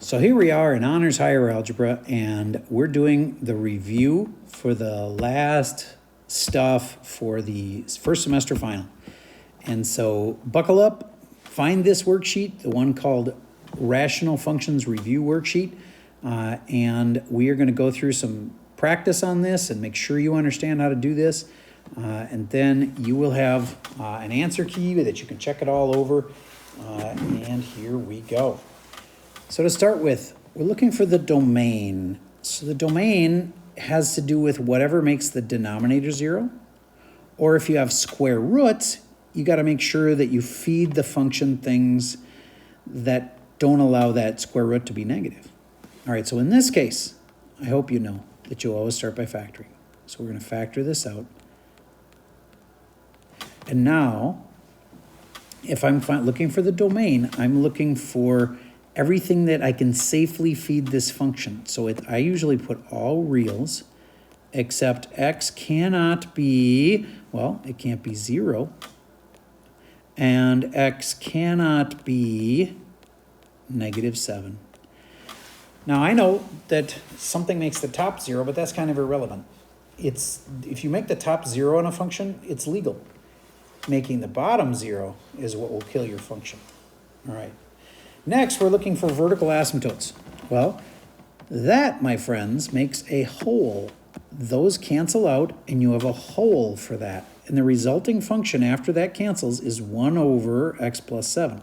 So here we are in Honors Higher Algebra, and we're doing the review for the last stuff for the first semester final. And so buckle up, find this worksheet, the one called Rational Functions Review Worksheet, and we are going to go through some practice on this and make sure you understand how to do this. And then you will have an answer key that you can check it all over. And here we go. So to start with, we're looking for the domain. So the domain has to do with whatever makes the denominator 0. Or if you have square roots, you got to make sure that you feed the function things that don't allow that square root to be negative. All right, so in this case, I hope you know that you always start by factoring. So we're going to factor this out. And now, if I'm looking for the domain, I'm looking for everything that I can safely feed this function. So I usually put all reals, except x cannot be, well, it can't be 0. And x cannot be -7. Now I know that something makes the top 0, but that's kind of irrelevant. If you make the top 0 on a function, it's legal. Making the bottom 0 is what will kill your function. All right. Next, we're looking for vertical asymptotes. Well, that, my friends, makes a hole. Those cancel out, and you have a hole for that. And the resulting function after that cancels is 1 over x plus 7.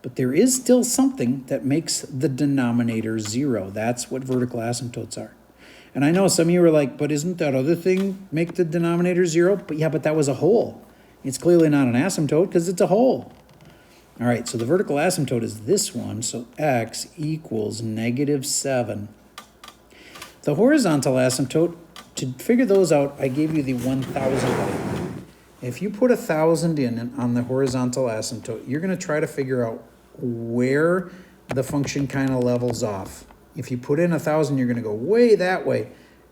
But there is still something that makes the denominator 0. That's what vertical asymptotes are. And I know some of you are like, but isn't that other thing make the denominator 0? But yeah, but that was a hole. It's clearly not an asymptote because it's a hole. All right, so the vertical asymptote is this one, so x equals -7. The horizontal asymptote, to figure those out, I gave you the 1,000 value. If you put 1,000 in on the horizontal asymptote, you're going to try to figure out where the function kind of levels off. If you put in 1,000, you're going to go way that way,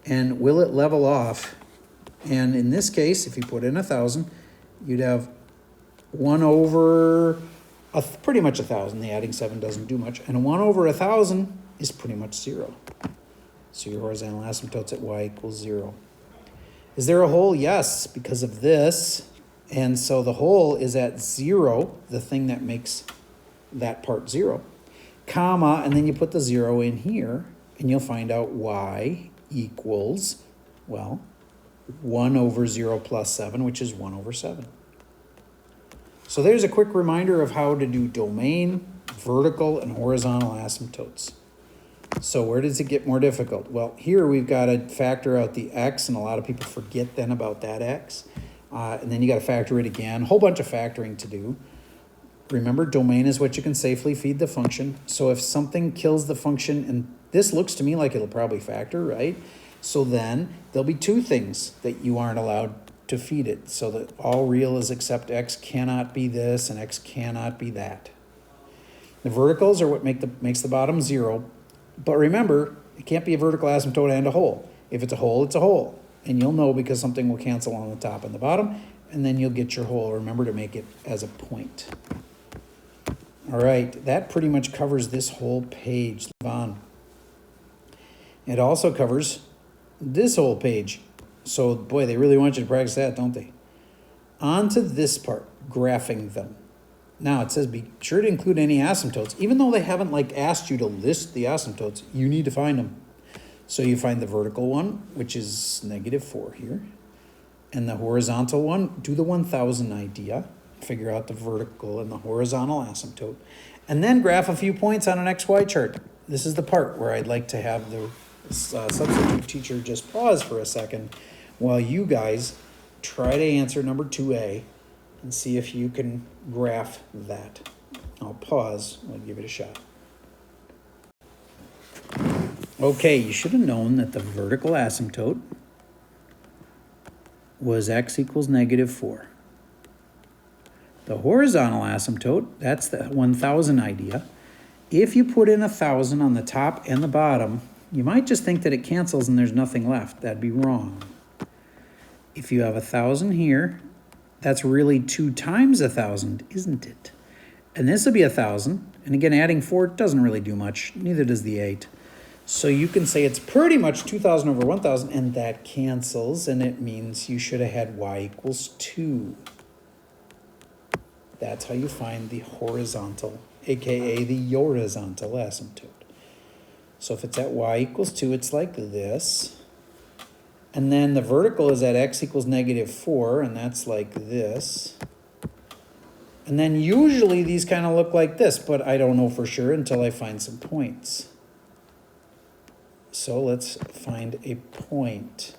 and will it level off? And in this case, if you put in 1,000, you'd have 1 over pretty much 1,000. The adding 7 doesn't do much. And 1 over 1,000 is pretty much 0. So your horizontal asymptote's at y equals 0. Is there a hole? Yes, because of this. And so the hole is at 0, the thing that makes that part 0, comma, and then you put the 0 in here, and you'll find out y equals, well, 1 over 0 plus 7, which is 1 over 7. So there's a quick reminder of how to do domain, vertical, and horizontal asymptotes. So where does it get more difficult? Well, here we've got to factor out the x, and a lot of people forget then about that x. And then you got to factor it again. A whole bunch of factoring to do. Remember, domain is what you can safely feed the function. So if something kills the function, and this looks to me like it'll probably factor, right? So then there'll be two things that you aren't allowed to feed it, so that all real is except x cannot be this and x cannot be that. The verticals are what makes the bottom 0, but remember, it can't be a vertical asymptote and a hole. If it's a hole, it's a hole, and you'll know because something will cancel on the top and the bottom, and then you'll get your hole. Remember to make it as a point. All right, that pretty much covers this whole page. On. It also covers this whole page. So, boy, they really want you to practice that, don't they? On to this part, graphing them. Now, it says be sure to include any asymptotes. Even though they haven't, asked you to list the asymptotes, you need to find them. So you find the vertical one, which is -4 here. And the horizontal one, do the 1,000 idea. Figure out the vertical and the horizontal asymptote. And then graph a few points on an XY chart. This is the part where I'd like to have the substitute teacher just pause for a second while you guys try to answer number 2A and see if you can graph that. I'll pause. I'll give it a shot. Okay, you should have known that the vertical asymptote was x equals -4. The horizontal asymptote, that's the 1,000 idea. If you put in 1,000 on the top and the bottom, you might just think that it cancels and there's nothing left. That'd be wrong. If you have 1,000 here, that's really 2 times 1,000, isn't it? And this will be 1,000, And again, adding 4 doesn't really do much, neither does the 8. So you can say it's pretty much 2,000 over 1,000, and that cancels, and it means you should have had y equals 2. That's how you find the horizontal, aka the horizontal asymptote. So if it's at y equals 2, it's like this. And then the vertical is at x equals -4, and that's like this. And then usually these kind of look like this, but I don't know for sure until I find some points. So let's find a point.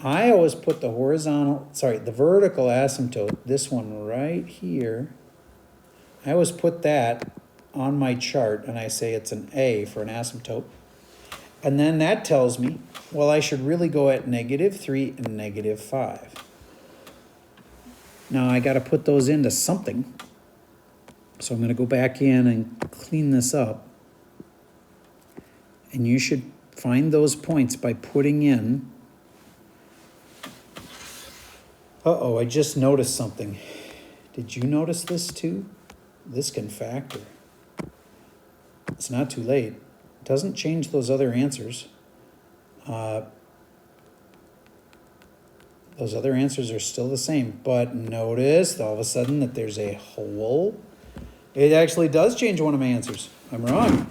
I always put the the vertical asymptote, this one right here, I always put that on my chart and I say it's an A for an asymptote. And then that tells me, well, I should really go at -3 and -5. Now I got to put those into something. So I'm going to go back in and clean this up. And you should find those points by putting in. Uh-oh, I just noticed something. Did you notice this too? This can factor. It's not too late. It doesn't change those other answers. Those other answers are still the same, but notice all of a sudden that there's a hole. It actually does change one of my answers. I'm wrong.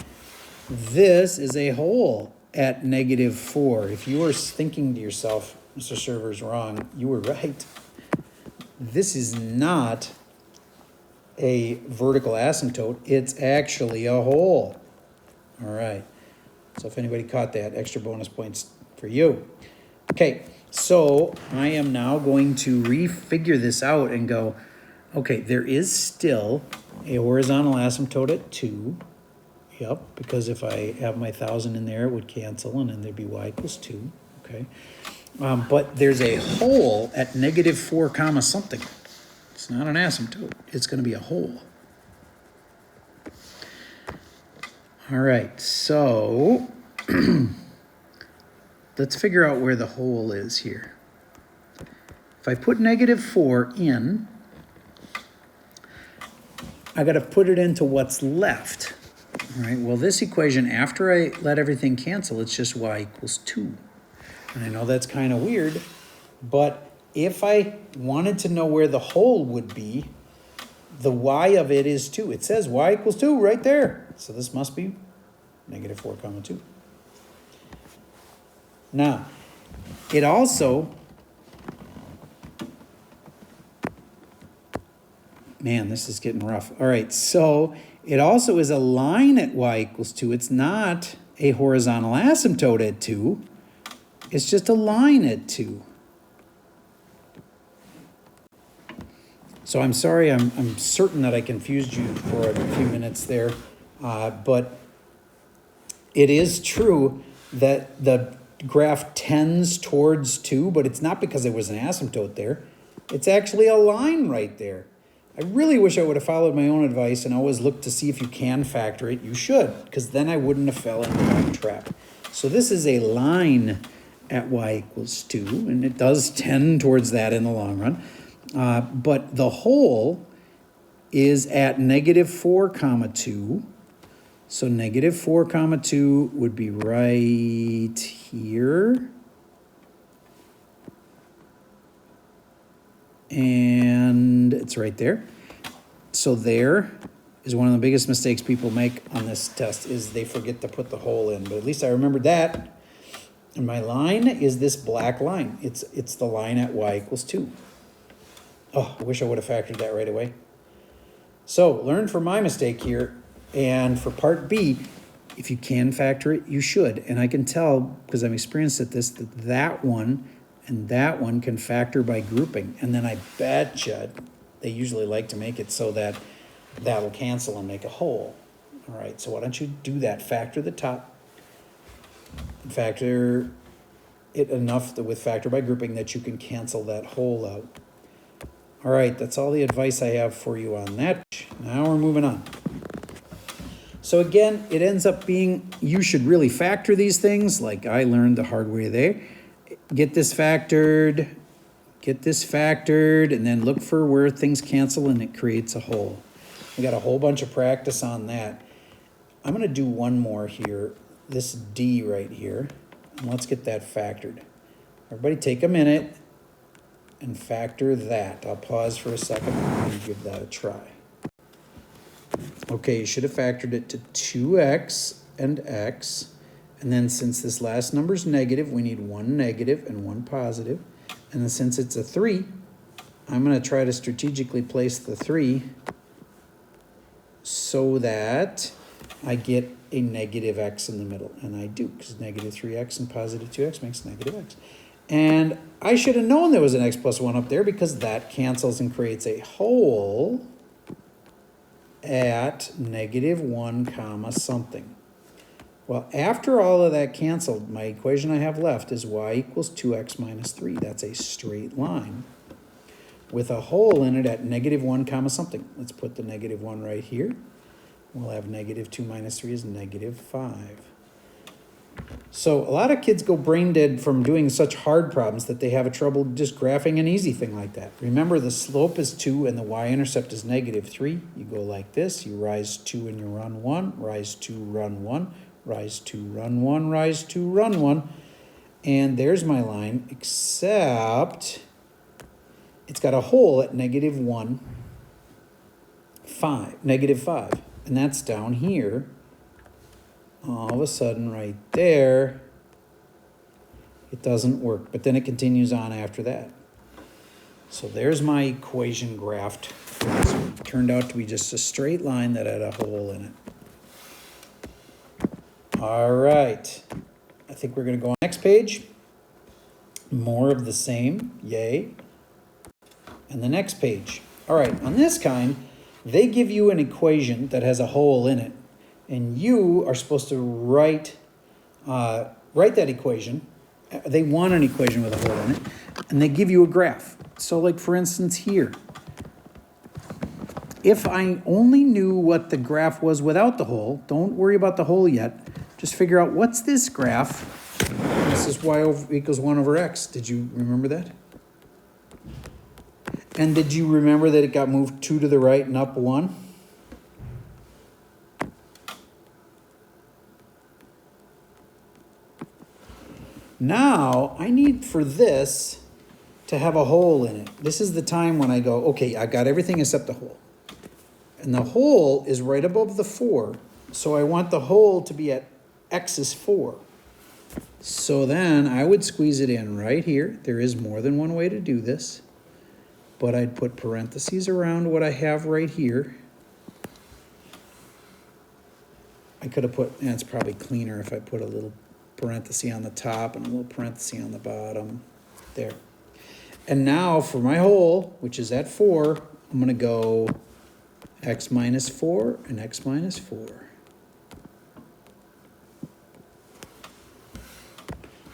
This is a hole at -4. If you were thinking to yourself, Mr. Server's wrong, you were right. This is not a vertical asymptote. It's actually a hole. All right. So if anybody caught that, extra bonus points for you. Okay, so I am now going to refigure this out and go, okay, there is still a horizontal asymptote at 2. Yep, because if I have my 1,000 in there, it would cancel, and then there'd be y equals 2. Okay, but there's a hole at -4 comma something. It's not an asymptote. It's going to be a hole. All right, so let's figure out where the hole is here. If I put -4 in, I got to put it into what's left. All right, well, this equation, after I let everything cancel, it's just y equals 2. And I know that's kind of weird, but if I wanted to know where the hole would be, the y of it is 2. It says y equals 2 right there. So this must be -4 comma 2. Now, it also, man, this is getting rough. All right, so it also is a line at y equals 2. It's not a horizontal asymptote at 2. It's just a line at 2. So I'm sorry, I'm certain that I confused you for a few minutes there, but it is true that the graph tends towards 2, but it's not because there was an asymptote there. It's actually a line right there. I really wish I would have followed my own advice and always looked to see if you can factor it. You should, because then I wouldn't have fell into that trap. So this is a line at y equals 2, and it does tend towards that in the long run. But the hole is at -4 comma 2. So -4 comma 2 would be right here. And it's right there. So there is one of the biggest mistakes people make on this test is they forget to put the hole in. But at least I remembered that. And my line is this black line. It's the line at y equals 2. Oh, I wish I would have factored that right away. So learn from my mistake here. And for part B, if you can factor it, you should. And I can tell, because I'm experienced at this, that that one and that one can factor by grouping. And then I betcha they usually like to make it so that that'll cancel and make a hole. All right, so why don't you do that? Factor the top. And factor it enough with factor by grouping that you can cancel that hole out. All right, that's all the advice I have for you on that. Now we're moving on. So again, it ends up being, you should really factor these things, like I learned the hard way there. Get this factored, and then look for where things cancel and it creates a hole. We got a whole bunch of practice on that. I'm going to do one more here, this D right here, and let's get that factored. Everybody take a minute and factor that. I'll pause for a second and give that a try. Okay, you should have factored it to 2x and x. And then since this last number is negative, we need one negative and one positive. And then since it's a 3, I'm going to try to strategically place the 3 so that I get a negative x in the middle. And I do, because negative 3x and positive 2x makes negative x. And I should have known there was an x plus 1 up there because that cancels and creates a whole at negative 1 comma something. Well, after all of that canceled, my equation I have left is y equals 2x minus 3. That's a straight line with a hole in it at negative 1 comma something. Let's put the negative 1 right here. We'll have negative 2 minus 3 is negative 5. So a lot of kids go brain dead from doing such hard problems that they have trouble just graphing an easy thing like that. Remember, the slope is 2 and the y-intercept is negative 3. You go like this. You rise 2 and you run 1. Rise 2, run 1. Rise 2, run 1. Rise 2, run 1. And there's my line, except it's got a hole at negative 1, 5, negative 5. And that's down here. All of a sudden, right there, it doesn't work. But then it continues on after that. So there's my equation graphed for this one. It turned out to be just a straight line that had a hole in it. All right. I think we're going to go on the next page. More of the same. Yay. And the next page. All right. On this kind, they give you an equation that has a hole in it. And you are supposed to write that equation. They want an equation with a hole in it. And they give you a graph. So like for instance here, if I only knew what the graph was without the hole, don't worry about the hole yet. Just figure out what's this graph. This is y equals 1 over x. Did you remember that? And did you remember that it got moved 2 to the right and up 1? Now, I need for this to have a hole in it. This is the time when I go, okay, I got everything except the hole. And the hole is right above the 4. So I want the hole to be at x is 4. So then I would squeeze it in right here. There is more than one way to do this. But I'd put parentheses around what I have right here. I could have put, and it's probably cleaner if I put a little parenthesis on the top and a little parenthesis on the bottom. There. And now for my hole, which is at 4, I'm going to go x minus 4 and x minus 4.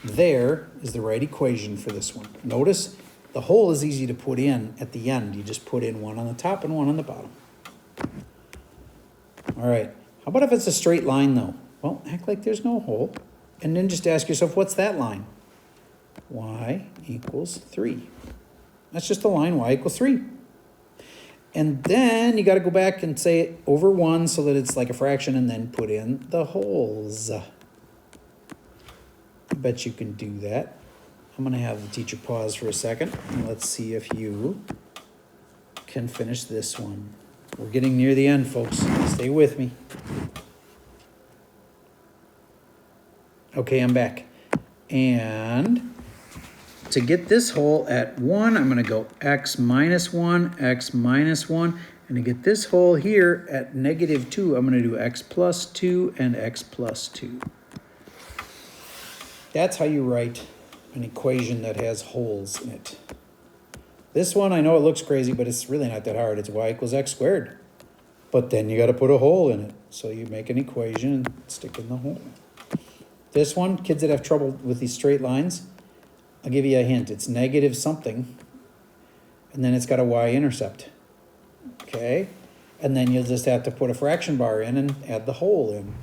There is the right equation for this one. Notice the hole is easy to put in at the end. You just put in one on the top and one on the bottom. All right. How about if it's a straight line, though? Well, act like there's no hole. And then just ask yourself, what's that line? Y equals 3. That's just a line, y equals 3. And then you got to go back and say it over 1 so that it's like a fraction and then put in the holes. I bet you can do that. I'm going to have the teacher pause for a second. And let's see if you can finish this one. We're getting near the end, folks. Stay with me. Okay, I'm back. And to get this hole at 1, I'm going to go x minus 1, x minus 1. And to get this hole here at negative 2, I'm going to do x plus 2 and x plus 2. That's how you write an equation that has holes in it. This one, I know it looks crazy, but it's really not that hard. It's y equals x squared. But then you got to put a hole in it. So you make an equation and stick in the hole. This one, kids that have trouble with these straight lines, I'll give you a hint. It's negative something, and then it's got a y-intercept. Okay? And then you'll just have to put a fraction bar in and add the hole in.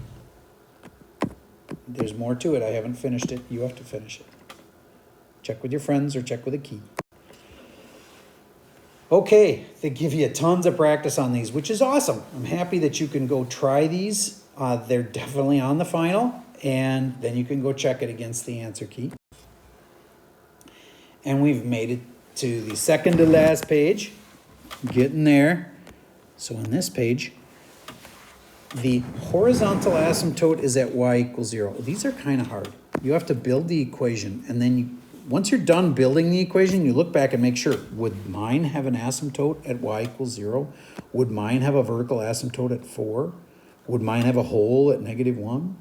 There's more to it. I haven't finished it. You have to finish it. Check with your friends or check with a key. Okay, they give you tons of practice on these, which is awesome. I'm happy that you can go try these They're definitely on the final, and then you can go check it against the answer key. And we've made it to the second to last page, getting there. So on this page, the horizontal asymptote is at y equals 0. These are kind of hard. You have to build the equation, and then once you're done building the equation, you look back and make sure, would mine have an asymptote at y equals 0? Would mine have a vertical asymptote at 4? Would mine have a hole at -1?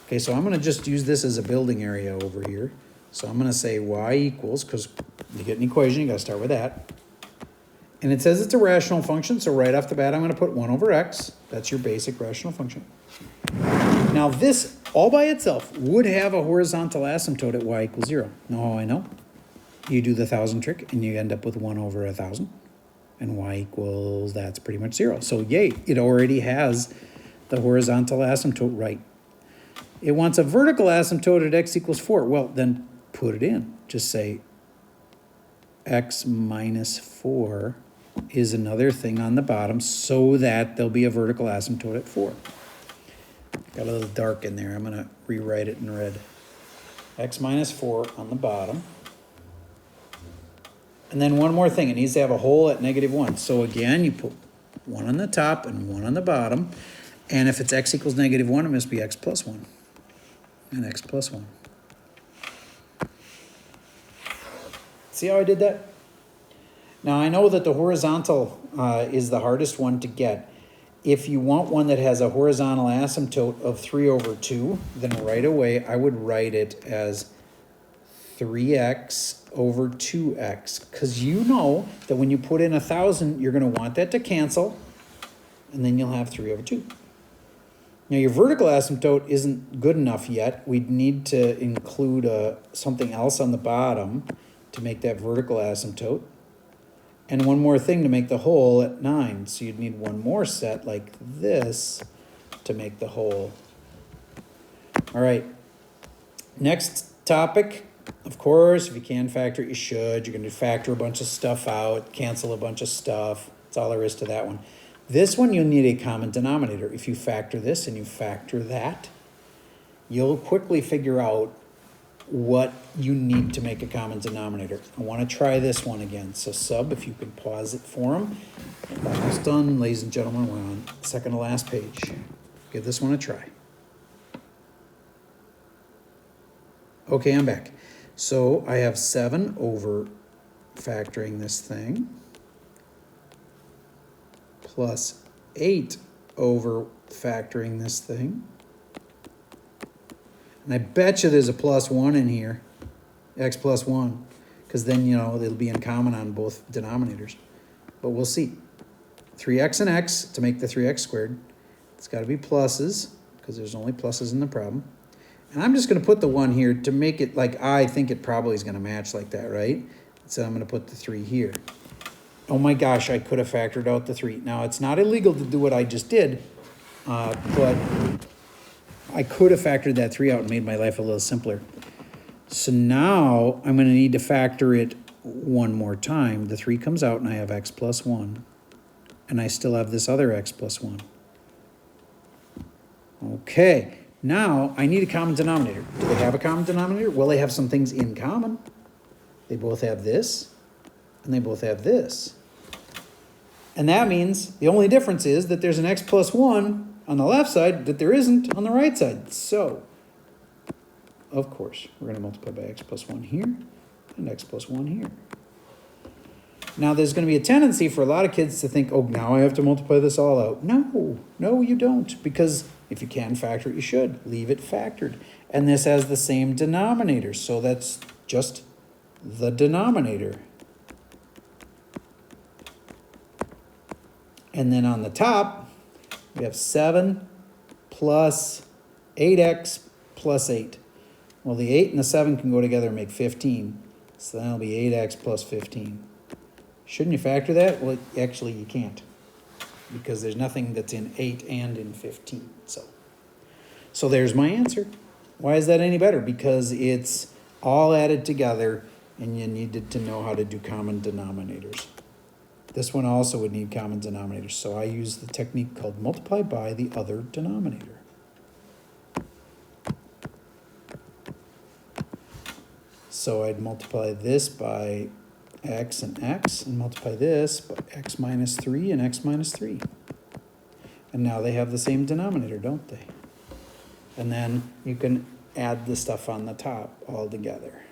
Okay, so I'm going to just use this as a building area over here. So I'm going to say y equals, because you get an equation, you got to start with that. And it says it's a rational function, so right off the bat, I'm going to put 1 over x. That's your basic rational function. Now this, all by itself, would have a horizontal asymptote at y equals 0. No, I know. You do the 1,000 trick, and you end up with 1 over 1,000. And y equals, that's pretty much 0. So yay, it already has the horizontal asymptote right. It wants a vertical asymptote at x equals 4. Well, then put it in. Just say x minus 4 is another thing on the bottom so that there'll be a vertical asymptote at 4. Got a little dark in there. I'm going to rewrite it in red. X minus 4 on the bottom. And then one more thing. It needs to have a hole at -1. So again, you put 1 on the top and 1 on the bottom. And if it's x equals -1, it must be x plus 1. And x plus 1. See how I did that? Now I know that the horizontal is the hardest one to get. If you want one that has a horizontal asymptote of 3 over 2, then right away I would write it as 3x over 2x. Because you know that when you put in 1,000, you're going to want that to cancel, and then you'll have 3 over 2. Now your vertical asymptote isn't good enough yet. We'd need to include something else on the bottom to make that vertical asymptote. And one more thing to make the hole at 9. So you'd need one more set like this to make the hole. All right. Next topic. Of course, if you can factor it, you should. You're going to factor a bunch of stuff out, cancel a bunch of stuff. That's all there is to that one. This one, you'll need a common denominator. If you factor this and you factor that, you'll quickly figure out what you need to make a common denominator. I want to try this one again. So sub, if you can pause it for them. Almost done, ladies and gentlemen. We're on the second to last page. Give this one a try. Okay, I'm back. So I have 7 over factoring this thing plus 8 over factoring this thing. And I bet you there's a plus 1 in here, x plus 1, because then, you know, it'll be in common on both denominators. But we'll see. 3x and x to make the 3x squared. It's got to be pluses, because there's only pluses in the problem. And I'm just going to put the 1 here to make it like I think it probably is going to match like that, right? So I'm going to put the 3 here. Oh my gosh, I could have factored out the 3. Now, it's not illegal to do what I just did, but I could have factored that 3 out and made my life a little simpler. So now I'm going to need to factor it one more time. The 3 comes out and I have x plus 1. And I still have this other x plus 1. Okay, now I need a common denominator. Do they have a common denominator? Well, they have some things in common. They both have this, and they both have this. And that means the only difference is that there's an x plus 1 on the left side that there isn't on the right side. So, of course, we're going to multiply by x plus 1 here and x plus 1 here. Now, there's going to be a tendency for a lot of kids to think, oh, now I have to multiply this all out. No, you don't. Because if you can factor it, you should. Leave it factored. And this has the same denominator. So that's just the denominator. And then on the top, we have 7 plus 8x plus 8. Well, the 8 and the 7 can go together and make 15. So that'll be 8x plus 15. Shouldn't you factor that? Well, actually, you can't. Because there's nothing that's in 8 and in 15. So there's my answer. Why is that any better? Because it's all added together, and you needed to know how to do common denominators. This one also would need common denominators, so I use the technique called multiply by the other denominator. So I'd multiply this by x and multiply this by x minus 3 and x minus 3. And now they have the same denominator, don't they? And then you can add the stuff on the top all together.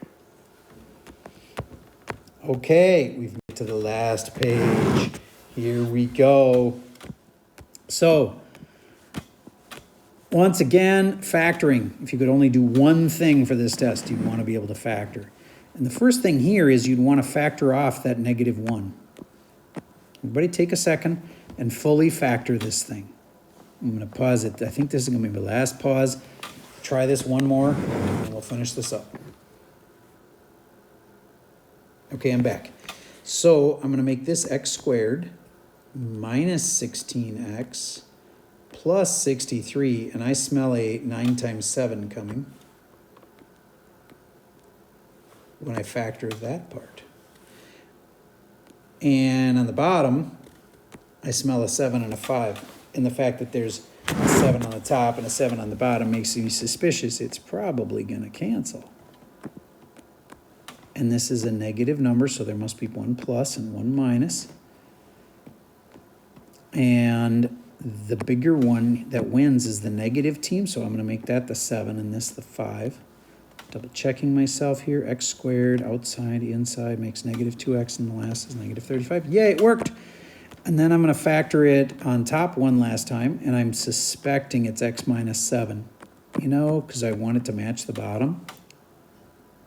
Okay, we've made to the last page. Here we go. So, once again, factoring. If you could only do one thing for this test, you'd want to be able to factor. And the first thing here is you'd want to factor off that -1. Everybody take a second and fully factor this thing. I'm going to pause it. I think this is going to be my last pause. Try this one more, and we'll finish this up. Okay, I'm back. So I'm going to make this x squared minus 16x plus 63, and I smell a 9 times 7 coming when I factor that part. And on the bottom, I smell a 7 and a 5. And the fact that there's a 7 on the top and a 7 on the bottom makes me suspicious it's probably going to cancel. And this is a negative number, so there must be one plus and one minus. And the bigger one that wins is the negative team, so I'm going to make that the 7 and this the 5. Double checking myself here. X squared, outside, inside, makes negative 2x, and the last is negative 35. Yay, it worked! And then I'm going to factor it on top one last time, and I'm suspecting it's x minus 7. You know, because I want it to match the bottom.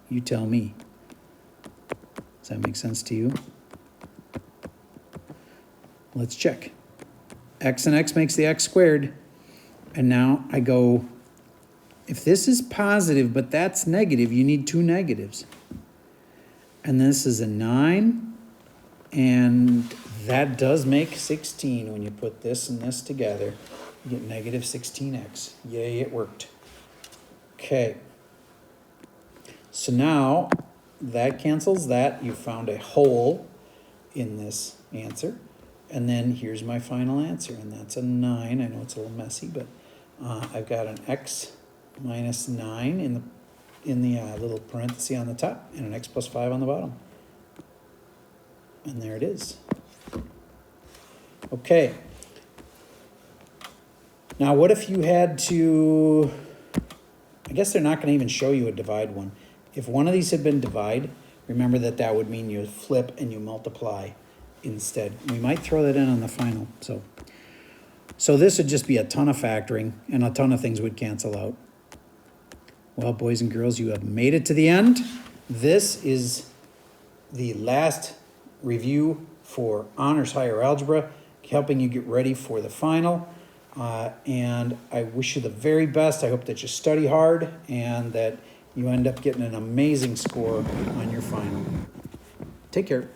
You tell me. Does that make sense to you? Let's check. X and x makes the x squared. And now I go, if this is positive, but that's negative, you need two negatives. And this is a 9, and that does make 16 when you put this and this together. You get negative 16x. Yay, it worked. Okay. So now that cancels that. You found a hole in this answer. And then here's my final answer, and that's a 9. I know it's a little messy, but I've got an x minus 9 in the little parenthesis on the top, and an x plus 5 on the bottom. And there it is. Okay. Now, what if you had to, I guess they're not going to even show you a divide one. If one of these had been divide, remember that would mean you flip and you multiply instead. We might throw that in on the final. So this would just be a ton of factoring, and a ton of things would cancel out. Well, boys and girls, you have made it to the end. This is the last review for Honors Higher Algebra, helping you get ready for the final. And I wish you the very best. I hope that you study hard and that you end up getting an amazing score on your final. Take care.